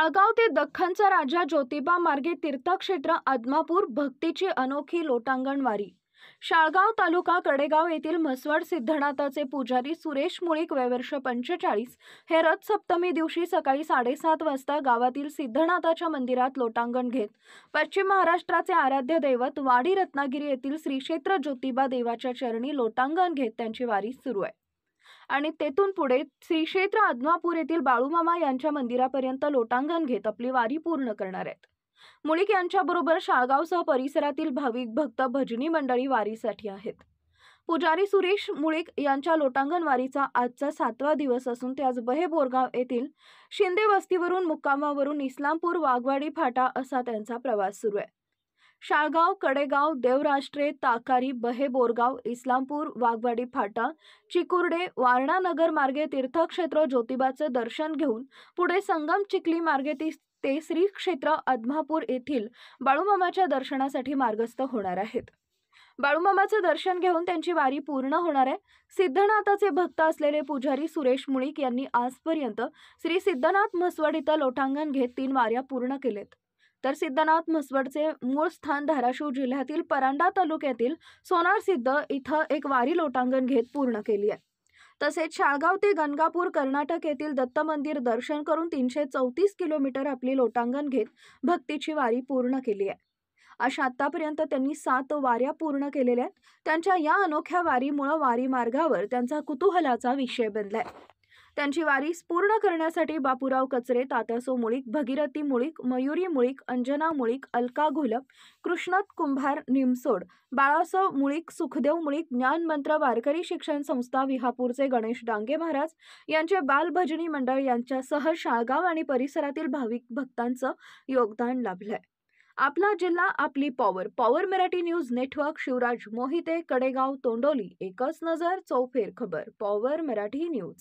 शाळगाव ते दख्खनचा राजा ज्योतिबा मार्गे तीर्थक्षेत्र आदमापूर भक्तीची अनोखी लोटांगण वारी। शाळगाव तालुका कडेगाव येथील म्हसवड सिद्धनाथाचे पुजारी सुरेश मुळीक वय वर्ष 45 हे रथ सप्तमी दिवशी सकाळी 7:30 वाजता गावातील सिद्धनाथाच्या मंदिरात लोटांगण घेत पश्चिम महाराष्ट्राचे आराध्य दैवत वाडी रत्नागिरी येथील श्री क्षेत्र ज्योतिबा देवाच्या चरणी लोटांगण घेत त्यांची वारी सुरू आहे आणि तेथून पुढे श्री क्षेत्र आदमापूर येथील बाळूमामा यांच्या मंदिरापर्यंत लोटांगण घेत आपली वारी पूर्ण करणार आहेत। मुळीक यांच्याबरोबर शाळगावसह परिसरातील भाविक भक्त भजनी मंडळी वारीसाठी आहेत। पुजारी सुरेश मुळीक यांच्या लोटांगण वारीचा आजचा 7वा दिवस असून ते आज बहे बोरगाव येथील शिंदे वस्तीवरून मुक्कामावरून इस्लामपूर वाघवाडी फाटा असा त्यांचा प्रवास सुरू आहे। शाळगाव कडेगाव देवराष्ट्रे ताकारी बहे बोरगाव इस्लामपूर वाघवाडी फाटा चिकुर्डे वारणा नगर मार्गे तीर्थक्षेत्र ज्योतिबाचे दर्शन घेऊन पुढे संगम चिखली मार्गे ते श्री क्षेत्र आदमापूर येथील बाळूमामाच्या दर्शनासाठी मार्गस्थ होणार आहेत। बाळूमामाचे दर्शन घेऊन त्यांची वारी पूर्ण होणार आहे। सिद्धनाथाचे भक्त असलेले पुजारी सुरेश मुळीक यांनी आजपर्यंत श्री सिद्धनाथ म्हसवड इथं लोटांगण घेत 3 वाऱ्या पूर्ण केलेत। तर सिद्धनाथ म्हसवडचे मूळ स्थान धाराशिव जिल्ह्यातील परांडा तालुक्यातील सोनार सिद्ध इथं एक वारी लोटांगण घेत पूर्ण केली आहे। तसेच शाळगाव ते गणगापूर कर्नाटक येथील दत्त मंदिर दर्शन करून 334 किलोमीटर आपली लोटांगण घेत भक्तीची वारी पूर्ण केली आहे। अशा आतापर्यंत त्यांनी 7 वाऱ्या पूर्ण केलेल्या आहेत। त्यांच्या या अनोख्या वारीमुळे वारी मार्गावर त्यांचा कुतूहलाचा विषय बनलाय। त्यांची वारी पूर्ण करण्यासाठी बापूराव कचरे, तात्यासो मुळीक, भगीरथी मुळीक, मयुरी मुळीक, अंजना मुळीक, अलका घोलप, कृष्णत कुंभार निमसोड, बाळासो मुळीक, सुखदेव मुळीक, ज्ञानमंत्र वारकरी शिक्षण संस्था विहापूरचे गणेश डांगे महाराज यांचे बालभजनी मंडळ यांच्यासह शाळगाव आणि परिसरातील भाविक भक्तांचं योगदान लाभलंय। आपला जिल्हा आपली power. Power Marathi news network, Shivraj Mohite, Kadegaon Tondoli. एकच नजर चौफेर खबर। Power Marathi news.